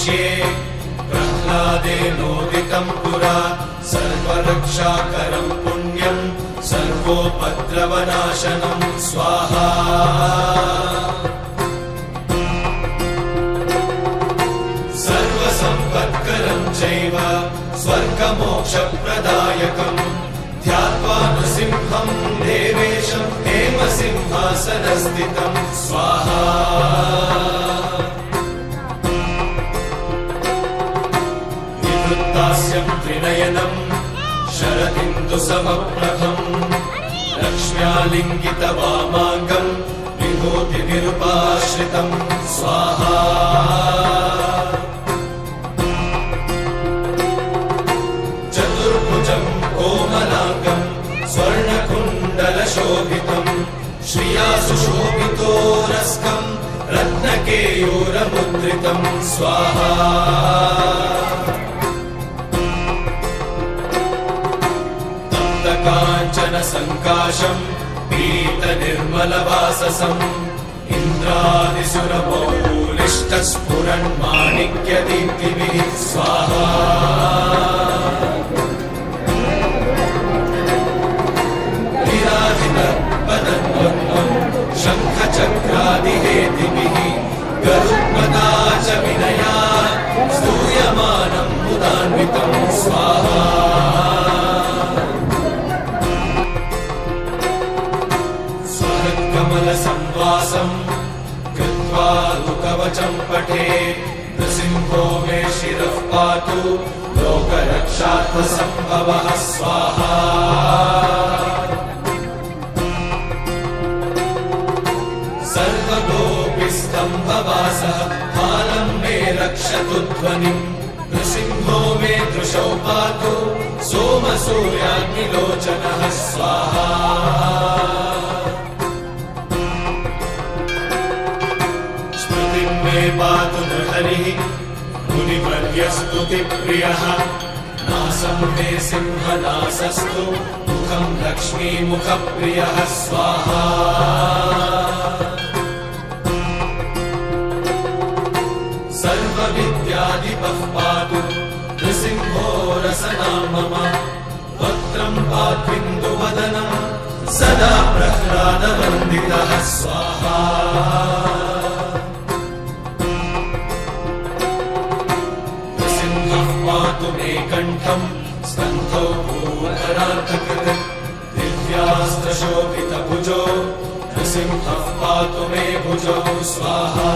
वक्ष्ये प्रह्लादेनोदितं पुरा सर्वरक्षाकरं पुण्यं सर्वोपद्रवनाशनं स्वाहा सर्वसम्पत्करं चैव स्वर्गमोक्षप्रदायकम् ध्यात्वा नृसिंहं देवेशं हेमसिंहासनस्थितं स्वाहा विवृत्तास्यं त्रिनयनं शरदिन्दुसमप्रभं लक्ष्म्यालिङ्गितवामाङ्गं विभूतिनिरुपाश्रितं स्वाहा चतुर्भुजं कोमलाङ्गं स्वर्णकुण्डलशोभितं श्रिया सुशोभितोरस्कं रत्नकेयूरमुद्रितं स्वाहा तप्तकाञ्चनसङ्काशं पीतनिर्मलवाससम् इन्द्रादिसुरमौलिष्टस्फुरन्माणिक्यदीप्तिभिः स्वाहा शङ्खचक्रादिहेतिभिः गरुत्मता च विनया स्तूयमानं मुदान्वितं स्वाहा स्वहत्कमलसंवासं कृत्वा कवचं पठे नृसिंहो मे शिरः पातु लोकरक्षार्थसम्भवः स्वाहा सर्वगोपिस्तम्भवासः फालं मे रक्षतु ध्वनिम् नृसिंहो मे दृशौ पातु सोमसूर्याग्निलोचनः स्वाहा स्मृतिं मे पातु नृहरिः मुनिवर्यस्तुतिप्रियः नासं मे सिंहनासस्तु मुखं लक्ष्मीमुखप्रियः स्वाहा सर्वविद्याधिपः पातु नृसिंहो रसना मम वक्त्रं पात्विन्दुवदनं सदा प्रह्लादवन्दितः स्वाहा नृसिंहः पातु मे कण्ठं स्कन्धौ भूतरार्थकृत् दिव्यास्त्रशोभितभुजो नृसिंहः पातु मे भुजौ स्वाहा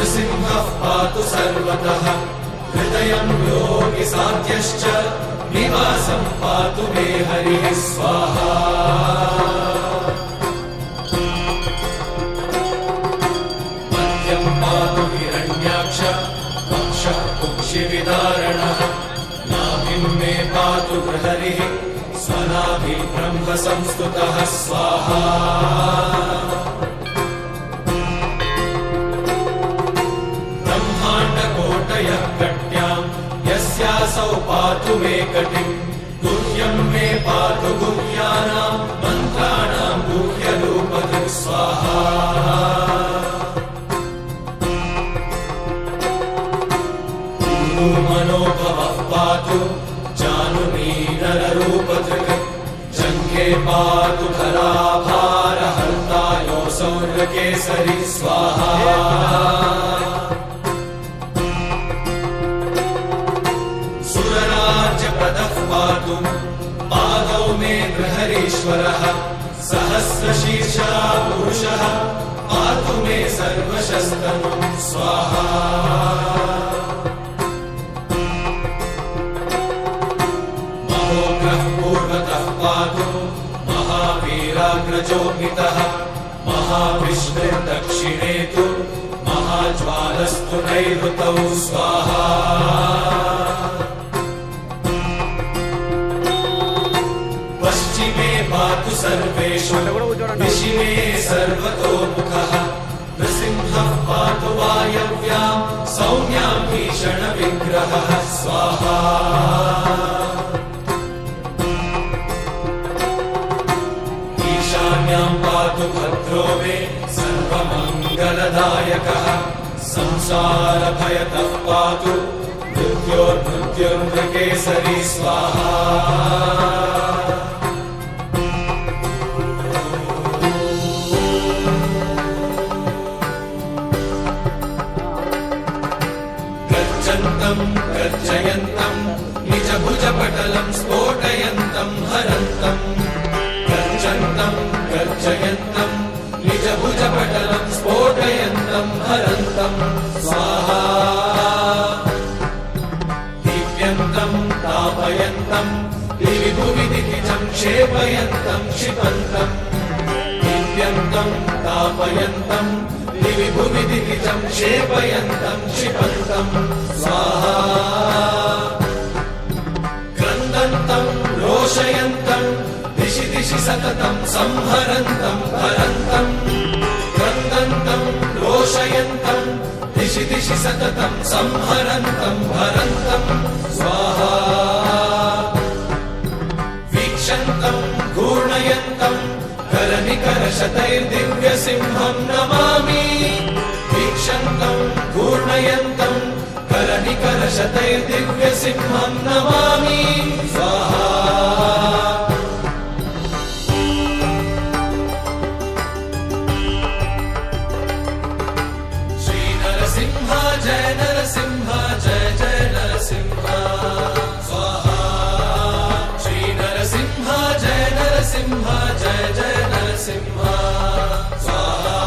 नृसिंहः पातु सर्वतः हृदयं योगिसाध्यश्च निवासं पातु मे हरिः स्वाहा मध्यं पातु हिरण्याक्ष वक्षः कुक्षिविदारणः नाभिं मे पातु बृहरिः स्वनाभिब्रह्म संस्तुतः स्वाहा यस्यासौ पातु मे कटिं गुह्यं मे पातु गुह्यानां मन्त्राणां गुह्यरूपधृक् स्वाहा मनोभवः पातु जानुनीनररूपधृक् जङ्घे पातु धराभारहर्तायो सौर्यकेसरी स्वाहा पातु पादौ मे गृहरीश्वरः सहस्रशीर्षा पुरुषः पातु मे सर्वशस्तनं स्वाहा महोग्रः पूर्वतः पातु महावीराग्रजोभितः महाविष्णुर्दक्षिणे तु महाज्वालस्तु नैऋतौ स्वाहा पश्चिमे पातु सर्वेषु दिशि मे सर्वतोमुखः नृसिंहः पातु वायव्यां सौम्यां भीषणविग्रहः स्वाहा संसारभयतः पातु मृत्योर्मृत्युर्मृकेसरी स्वाहा गर्जन्तं गर्जयन्तं निजभुजपटलं स्फोटयन्तं हरन्तं गर्जन्तं गर्जयन्तं निजभुजपटलं स्फोटयन्तं हरन्तं स्वाहा दीप्यन्तं तापयन्तं दिवि भुवि दितिजं क्षेपयन्तं क्षिपन्तं दीप्यन्तं तापयन्तं दिवि भुवि दितिजं क्षेपयन्तं क्षिपन्तं स्वाहा क्रन्दन्तं रोषयन्तं दिशि दिशि सततं संहरन्तं हरन्तं क्रन्दन्तं रोषयन्तं दिशि दिशि सततं संहरन्तं हरन्तं स्वाहा वीक्षन्तं घूर्णयन्तं करनिकरशतैर्दिव्यसिंहं नमामि वीक्षन्तं घूर्णयन्तं करनिकरशतैर्दिव्यसिंहं नमामि स्वाहा श्रीनरसिंह जय नरसिंह जय जय नरसिंह स्वाहा श्रीनरसिंह जय नरसिंह जय जय नरसिंह स्वाहा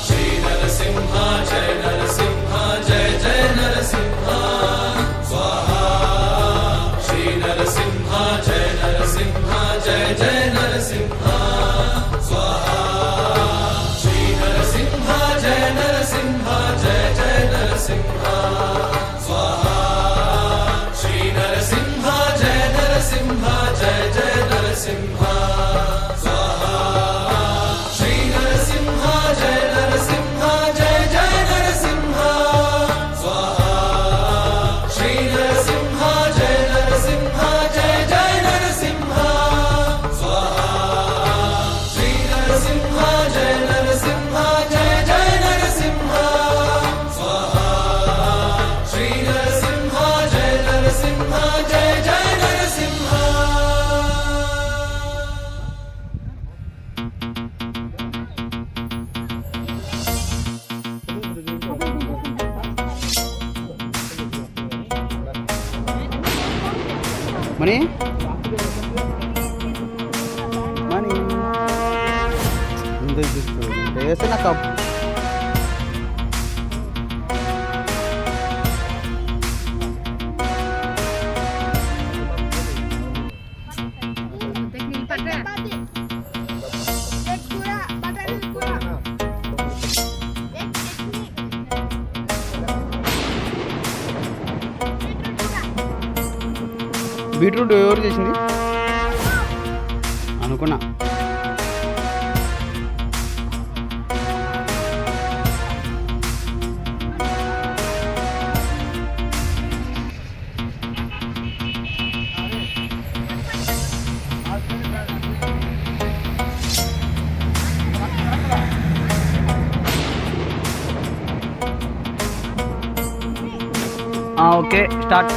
श्रीनरसिंह जय नरसिंह जय जय नरसिंह स्वाहा श्रीनरसिंह जय नरसिंह जय जय नरसिंह स्वाहा श्रीनरसिंह जय नरसिंह जय जय नरसिंह स्वाहा श्रीनरसिंह जय नरसिंह जय जय नरसिंह स्वाहा श्रीनरसिंह जय नरसिंह जय जय नरसिंह स्वाहा श्रीनरसिंह जय नरसिंह जय जय नरसिंह स्वाहा श्रीनरसिंह जय नरसिंह जय जय नरसिंह स्वाहा श्रीनरसिंह जय नरसिंह जय जय नरसिंह మణి మణి ముందు వేస్తే నాకు బీట్రూట్ ఎవరు చేసింది అనుకున్నా ఓకే స్టార్ట్